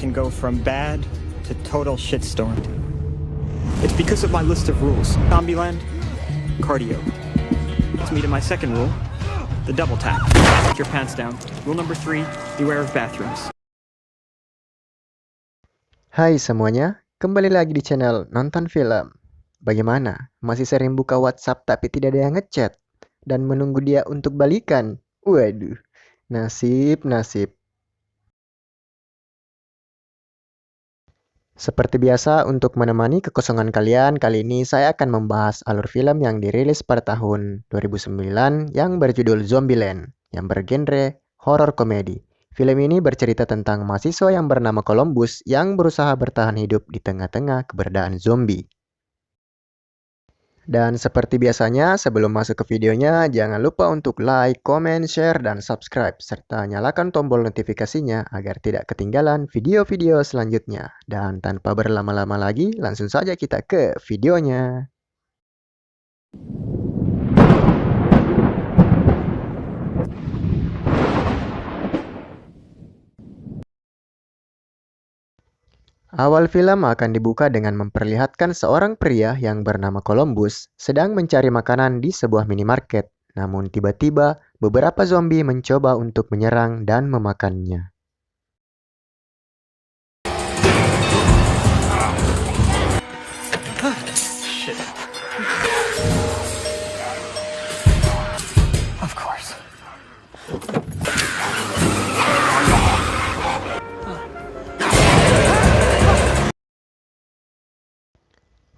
can go from bad to total shitstorm. It's because of my list of rules. Zombieland, cardio. It's me to my second rule, the double tap. Put your pants down. Rule number 3, beware of bathrooms. Hai semuanya, kembali lagi di channel Nonton Film. Bagaimana? Masih sering buka WhatsApp tapi tidak ada yang ngechat? Dan menunggu dia untuk balikan? Waduh, nasib. Seperti biasa, untuk menemani kekosongan kalian, kali ini saya akan membahas alur film yang dirilis pada tahun 2009 yang berjudul Zombieland, yang bergenre horor komedi. Film ini bercerita tentang mahasiswa yang bernama Columbus yang berusaha bertahan hidup di tengah-tengah keberadaan zombie. Dan seperti biasanya, sebelum masuk ke videonya, jangan lupa untuk like, comment, share, dan subscribe, serta nyalakan tombol notifikasinya agar tidak ketinggalan video-video selanjutnya. Dan tanpa berlama-lama lagi, langsung saja kita ke videonya. Awal film akan dibuka dengan memperlihatkan seorang pria yang bernama Columbus sedang mencari makanan di sebuah minimarket. Namun tiba-tiba beberapa zombie mencoba untuk menyerang dan memakannya. Of course.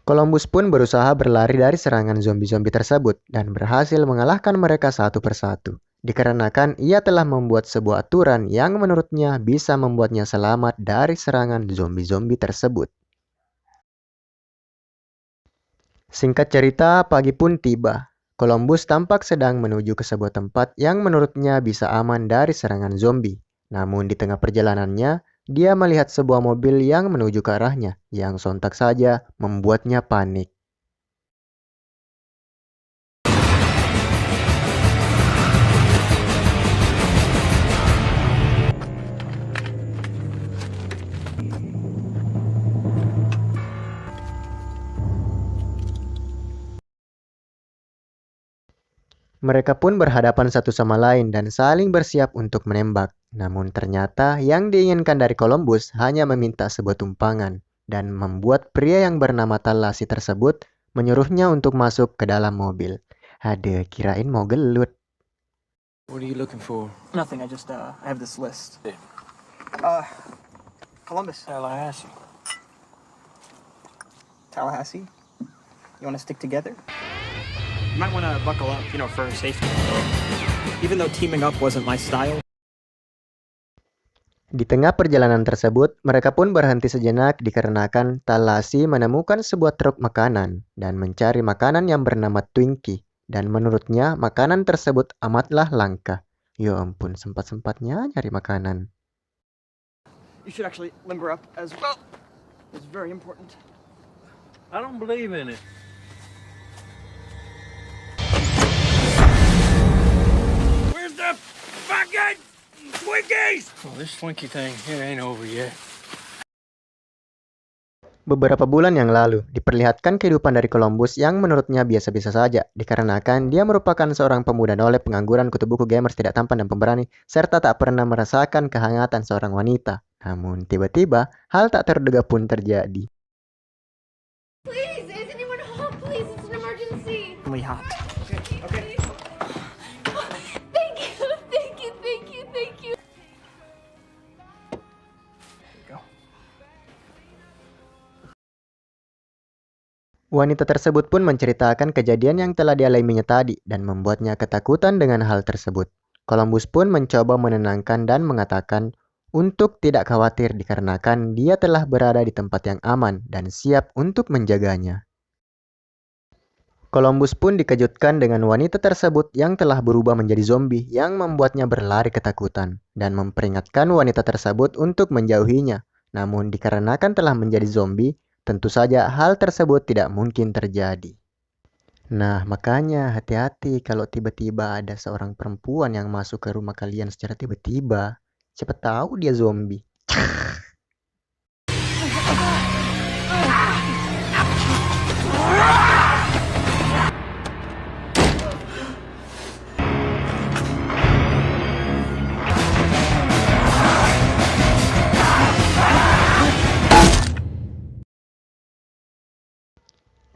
Columbus pun berusaha berlari dari serangan zombie-zombie tersebut dan berhasil mengalahkan mereka satu persatu. Dikarenakan ia telah membuat sebuah aturan yang menurutnya bisa membuatnya selamat dari serangan zombie-zombie tersebut. Singkat cerita, pagi pun tiba. Columbus tampak sedang menuju ke sebuah tempat yang menurutnya bisa aman dari serangan zombie. Namun di tengah perjalanannya, dia melihat sebuah mobil yang menuju ke arahnya, yang sontak saja membuatnya panik. Mereka pun berhadapan satu sama lain dan saling bersiap untuk menembak. Namun ternyata yang diinginkan dari Columbus hanya meminta sebuah tumpangan dan membuat pria yang bernama Tallahassee tersebut menyuruhnya untuk masuk ke dalam mobil. Aduh, kirain mau gelut. What are you looking for? Nothing, I have this list. Columbus. Tallahassee? You want to stick together? You might want to buckle up, for safety. Even though teaming up wasn't my style. Di tengah perjalanan tersebut, mereka pun berhenti sejenak dikarenakan Tallahassee menemukan sebuah truk makanan dan mencari makanan yang bernama Twinkie. Dan menurutnya, makanan tersebut amatlah langka. Ya ampun, sempat-sempatnya nyari makanan. You should actually limber up as well. It's very important. I don't believe in it. Where's the fucking Twinkies? Well, this Twinkie thing here ain't over yet. Beberapa bulan yang lalu, diperlihatkan kehidupan dari Columbus yang menurutnya biasa-biasa saja, dikarenakan dia merupakan seorang pemuda nolep pengangguran kutu buku gamers tidak tampan dan pemberani, serta tak pernah merasakan kehangatan seorang wanita. Namun tiba-tiba, hal tak terduga pun terjadi. Please, is anyone home? Please, it's an emergency. Only hot. Okay. Thank you. Go. Wanita tersebut pun menceritakan kejadian yang telah dialaminya tadi dan membuatnya ketakutan dengan hal tersebut. Columbus pun mencoba menenangkan dan mengatakan untuk tidak khawatir dikarenakan dia telah berada di tempat yang aman dan siap untuk menjaganya. Columbus pun dikejutkan dengan wanita tersebut yang telah berubah menjadi zombie yang membuatnya berlari ketakutan dan memperingatkan wanita tersebut untuk menjauhinya. Namun dikarenakan telah menjadi zombie, tentu saja hal tersebut tidak mungkin terjadi. Nah, makanya hati-hati kalau tiba-tiba ada seorang perempuan yang masuk ke rumah kalian secara tiba-tiba. Siapa tahu dia zombie.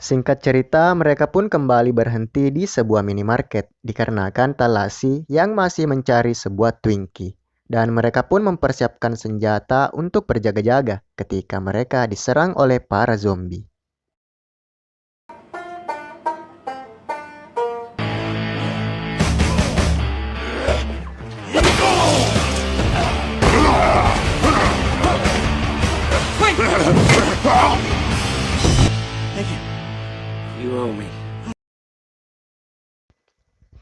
Singkat cerita, mereka pun kembali berhenti di sebuah minimarket dikarenakan Tallahassee yang masih mencari sebuah Twinkie. Dan mereka pun mempersiapkan senjata untuk berjaga-jaga ketika mereka diserang oleh para zombie. Thank you. You owe me.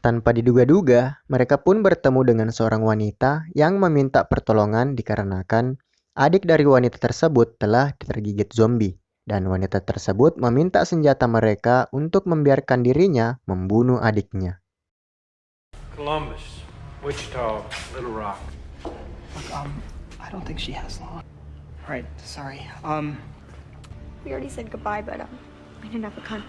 Tanpa diduga-duga, mereka pun bertemu dengan seorang wanita yang meminta pertolongan dikarenakan adik dari wanita tersebut telah tergigit zombie. Dan wanita tersebut meminta senjata mereka untuk membiarkan dirinya membunuh adiknya. Columbus, Wichita, Little Rock. Look, I don't think she has long. Right, sorry. We already said goodbye, but I didn't have a gun.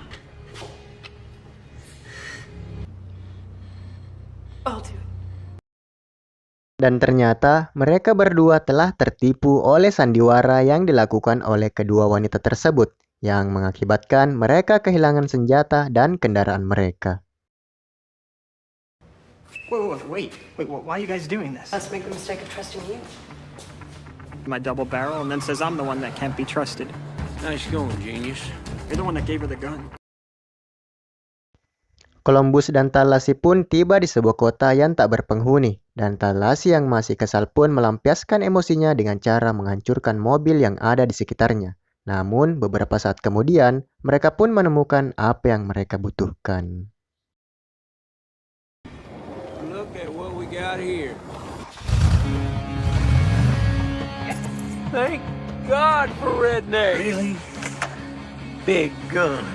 I'll do it. Dan ternyata mereka berdua telah tertipu oleh sandiwara yang dilakukan oleh kedua wanita tersebut yang mengakibatkan mereka kehilangan senjata dan kendaraan mereka. Wait, why are you guys doing this? Let's make the mistake of trusting you. My double barrel and then says I'm the one that can't be trusted. Nice going, genius. You're the one that gave her the gun. Columbus dan Tallahassee pun tiba di sebuah kota yang tak berpenghuni, dan Tallahassee yang masih kesal pun melampiaskan emosinya dengan cara menghancurkan mobil yang ada di sekitarnya. Namun, beberapa saat kemudian, mereka pun menemukan apa yang mereka butuhkan. Look at what we got here. Thank God for redneck. Really? Big guns.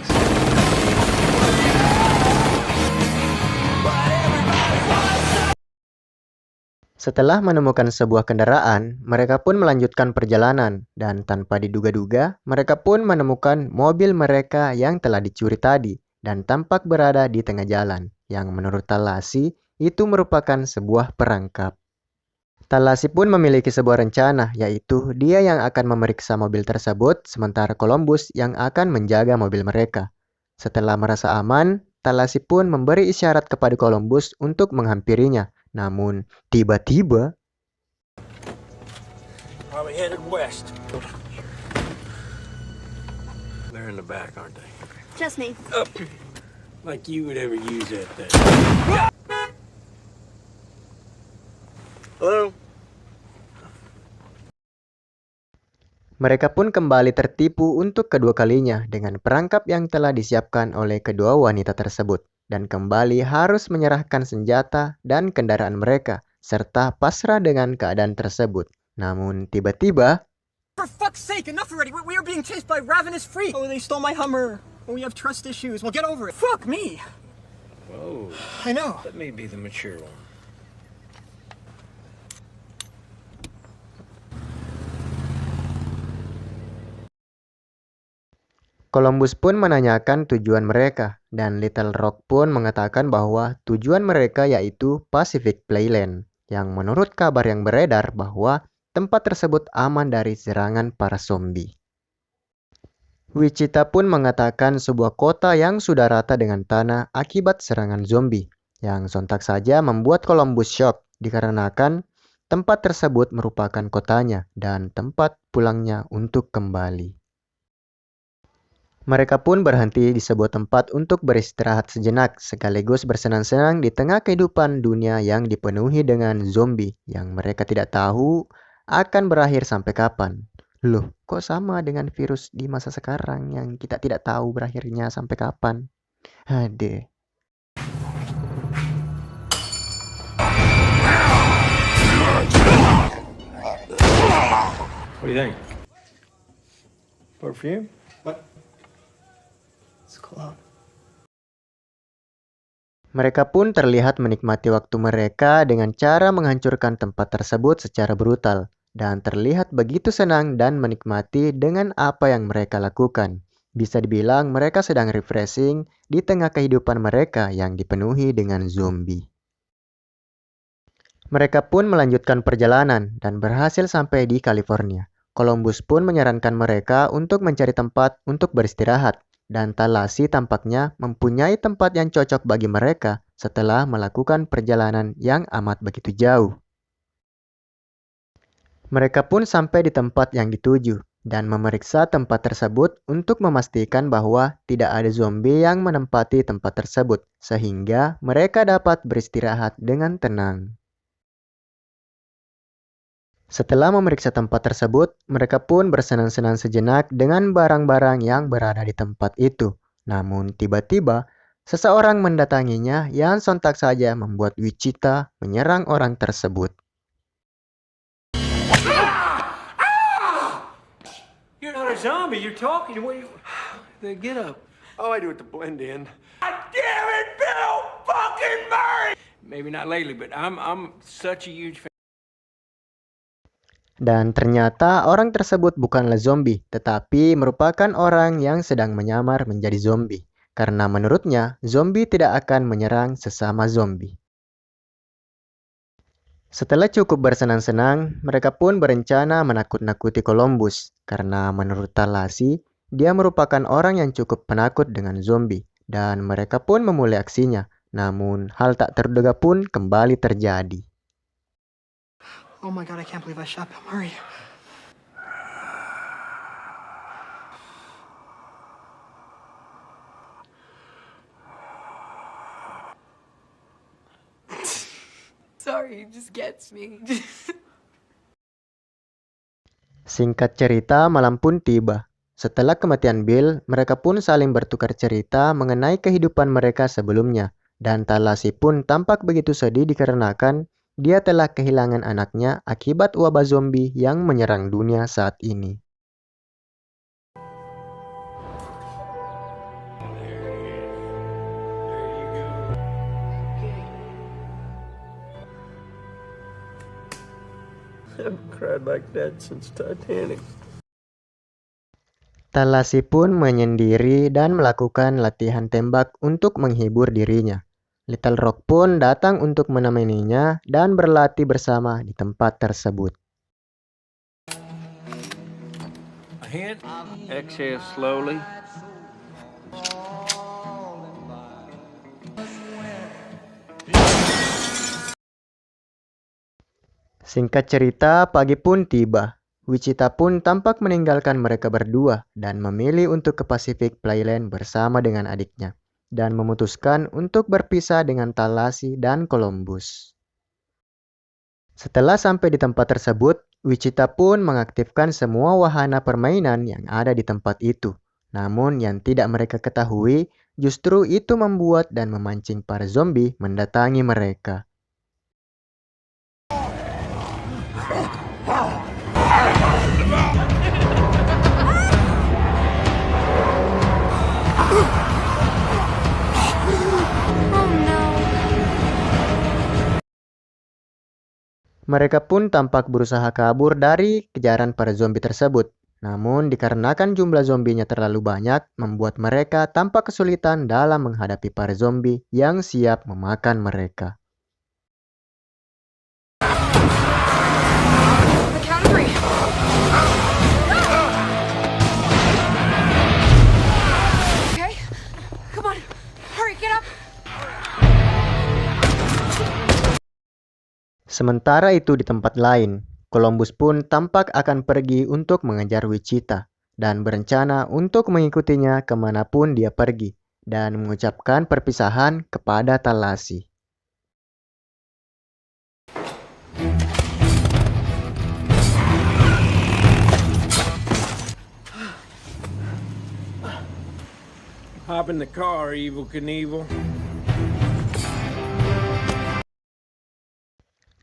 Setelah menemukan sebuah kendaraan, mereka pun melanjutkan perjalanan, dan tanpa diduga-duga, mereka pun menemukan mobil mereka yang telah dicuri tadi, dan tampak berada di tengah jalan, yang menurut Tallahassee itu merupakan sebuah perangkap. Tallahassee pun memiliki sebuah rencana, yaitu dia yang akan memeriksa mobil tersebut, sementara Columbus yang akan menjaga mobil mereka. Setelah merasa aman, Tallahassee pun memberi isyarat kepada Columbus untuk menghampirinya. Namun, tiba-tiba, Probably headed west. They're in the back, aren't they? Just me. Up. Like you would ever use that thing. Hello? mereka pun kembali tertipu untuk kedua kalinya dengan perangkap yang telah disiapkan oleh kedua wanita tersebut, dan kembali harus menyerahkan senjata dan kendaraan mereka, serta pasrah dengan keadaan tersebut. Namun tiba-tiba, For fuck's sake, enough already! We are being chased by ravenous freaks! Oh, they stole my Hummer! Oh, we have trust issues. Well, get over it. Fuck me! Whoa. I know. Let me be the mature one. Columbus pun menanyakan tujuan mereka, dan Little Rock pun mengatakan bahwa tujuan mereka yaitu Pacific Playland, yang menurut kabar yang beredar bahwa tempat tersebut aman dari serangan para zombie. Wichita pun mengatakan sebuah kota yang sudah rata dengan tanah akibat serangan zombie, yang sontak saja membuat Columbus shock dikarenakan tempat tersebut merupakan kotanya dan tempat pulangnya untuk kembali. Mereka pun berhenti di sebuah tempat untuk beristirahat sejenak sekaligus bersenang-senang di tengah kehidupan dunia yang dipenuhi dengan zombie yang mereka tidak tahu akan berakhir sampai kapan. Loh, kok sama dengan virus di masa sekarang yang kita tidak tahu berakhirnya sampai kapan? Hade. What do you think? Perfume? It's cologne. Mereka pun terlihat menikmati waktu mereka dengan cara menghancurkan tempat tersebut secara brutal, dan terlihat begitu senang dan menikmati dengan apa yang mereka lakukan. Bisa dibilang mereka sedang refreshing di tengah kehidupan mereka yang dipenuhi dengan zombie. Mereka pun melanjutkan perjalanan dan berhasil sampai di California. Columbus pun menyarankan mereka untuk mencari tempat untuk beristirahat, dan Thalasi tampaknya mempunyai tempat yang cocok bagi mereka setelah melakukan perjalanan yang amat begitu jauh. Mereka pun sampai di tempat yang dituju dan memeriksa tempat tersebut untuk memastikan bahwa tidak ada zombie yang menempati tempat tersebut, sehingga mereka dapat beristirahat dengan tenang. Setelah memeriksa tempat tersebut, mereka pun bersenang-senang sejenak dengan barang-barang yang berada di tempat itu. Namun tiba-tiba, seseorang mendatanginya yang sontak saja membuat Wichita menyerang orang tersebut. You're not a zombie. You're talking. What? Then get up. All I do it to blend in. God damn it, Bill fucking Murray! Maybe not lately, but I'm such a huge fan. Dan ternyata orang tersebut bukanlah zombie, tetapi merupakan orang yang sedang menyamar menjadi zombie. Karena menurutnya, zombie tidak akan menyerang sesama zombie. Setelah cukup bersenang-senang, mereka pun berencana menakut-nakuti Columbus. Karena menurut Thalasi, dia merupakan orang yang cukup penakut dengan zombie. Dan mereka pun memulai aksinya. Namun, hal tak terduga pun kembali terjadi. Oh my god, I can't believe I shot Bill Murray. Sorry, it just gets me. Singkat cerita, malam pun tiba. Setelah kematian Bill, mereka pun saling bertukar cerita mengenai kehidupan mereka sebelumnya. Dan Thalasi pun tampak begitu sedih dikarenakan dia telah kehilangan anaknya akibat wabah zombie yang menyerang dunia saat ini. I haven't cried like that since Titanic. Thalasi pun menyendiri dan melakukan latihan tembak untuk menghibur dirinya. Little Rock pun datang untuk menemaninya dan berlatih bersama di tempat tersebut. A hint. Exhale slowly. Singkat cerita, pagi pun tiba. Wichita pun tampak meninggalkan mereka berdua dan memilih untuk ke Pacific Playland bersama dengan adiknya. Dan memutuskan untuk berpisah dengan Thalasi dan Columbus. Setelah sampai di tempat tersebut, Wichita pun mengaktifkan semua wahana permainan yang ada di tempat itu. Namun yang tidak mereka ketahui, justru itu membuat dan memancing para zombie mendatangi mereka. Mereka pun tampak berusaha kabur dari kejaran para zombie tersebut. Namun dikarenakan jumlah zombinya terlalu banyak, membuat mereka tampak kesulitan dalam menghadapi para zombie yang siap memakan mereka. The count of 3. Okay, come on, hurry, get up. Sementara itu di tempat lain, Columbus pun tampak akan pergi untuk mengejar Wichita dan berencana untuk mengikutinya kemanapun dia pergi dan mengucapkan perpisahan kepada Thalasi. Hop in the car, Evel Knievel.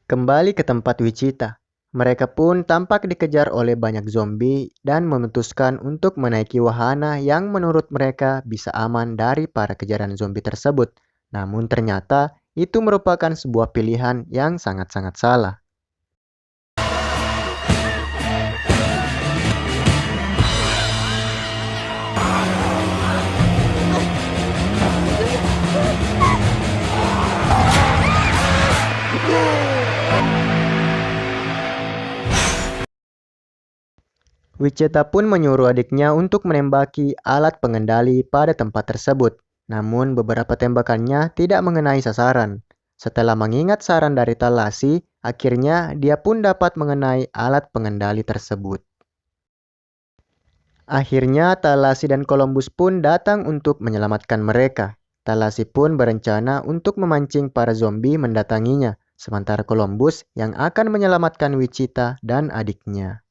Kembali ke tempat Wichita, mereka pun tampak dikejar oleh banyak zombie dan memutuskan untuk menaiki wahana yang menurut mereka bisa aman dari para kejaran zombie tersebut. Namun ternyata itu merupakan sebuah pilihan yang sangat-sangat salah. Wichita pun menyuruh adiknya untuk menembaki alat pengendali pada tempat tersebut. Namun beberapa tembakannya tidak mengenai sasaran. Setelah mengingat saran dari Thalassiy, akhirnya dia pun dapat mengenai alat pengendali tersebut. Akhirnya Thalassiy dan Columbus pun datang untuk menyelamatkan mereka. Thalassiy pun berencana untuk memancing para zombie mendatanginya, sementara Columbus yang akan menyelamatkan Wichita dan adiknya.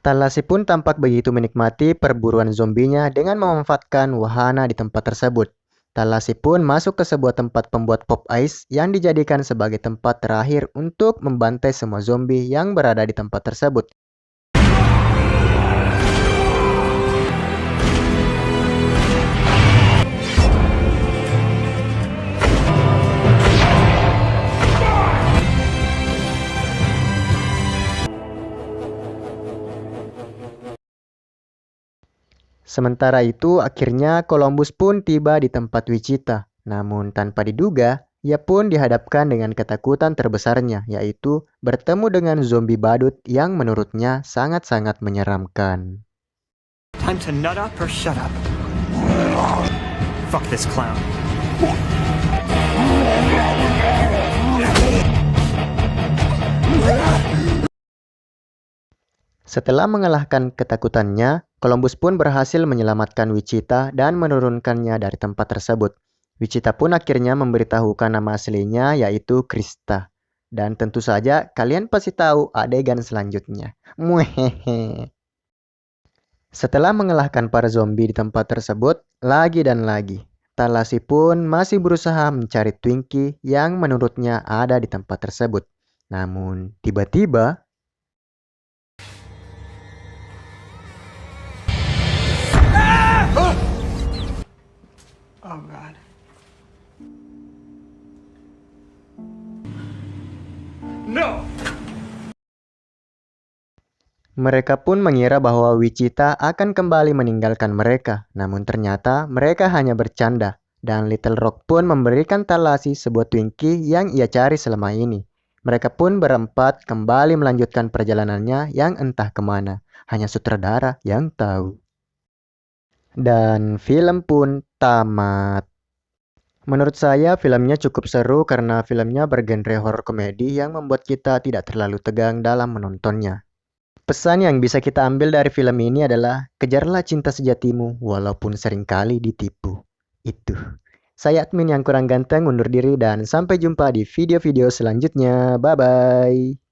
Thalassiy pun tampak begitu menikmati perburuan zombinya dengan memanfaatkan wahana di tempat tersebut. Thalassiy pun masuk ke sebuah tempat pembuat pop ice yang dijadikan sebagai tempat terakhir untuk membantai semua zombie yang berada di tempat tersebut. Sementara itu, akhirnya Columbus pun tiba di tempat Wichita. Namun tanpa diduga, ia pun dihadapkan dengan ketakutan terbesarnya, yaitu bertemu dengan zombie badut yang menurutnya sangat-sangat menyeramkan. Time to nut up or shut up. Fuck this clown. Setelah mengalahkan ketakutannya, Columbus pun berhasil menyelamatkan Wichita dan menurunkannya dari tempat tersebut. Wichita pun akhirnya memberitahukan nama aslinya, yaitu Krista. Dan tentu saja kalian pasti tahu adegan selanjutnya. Muhehe. Setelah mengalahkan para zombie di tempat tersebut, lagi dan lagi, Thalassiy pun masih berusaha mencari Twinkie yang menurutnya ada di tempat tersebut. Namun tiba-tiba, Oh, God. No! mereka pun mengira bahwa Wichita akan kembali meninggalkan mereka. Namun ternyata mereka hanya bercanda. Dan Little Rock pun memberikan Thalassiy sebuah Twinkie yang ia cari selama ini. Mereka pun berempat kembali melanjutkan perjalanannya yang entah kemana. Hanya sutradara yang tahu. Dan film pun tamat. Menurut saya filmnya cukup seru karena filmnya bergenre horor komedi yang membuat kita tidak terlalu tegang dalam menontonnya. Pesan yang bisa kita ambil dari film ini adalah kejarlah cinta sejatimu walaupun seringkali ditipu. Itu. Saya admin yang kurang ganteng undur diri dan sampai jumpa di video-video selanjutnya. Bye-bye.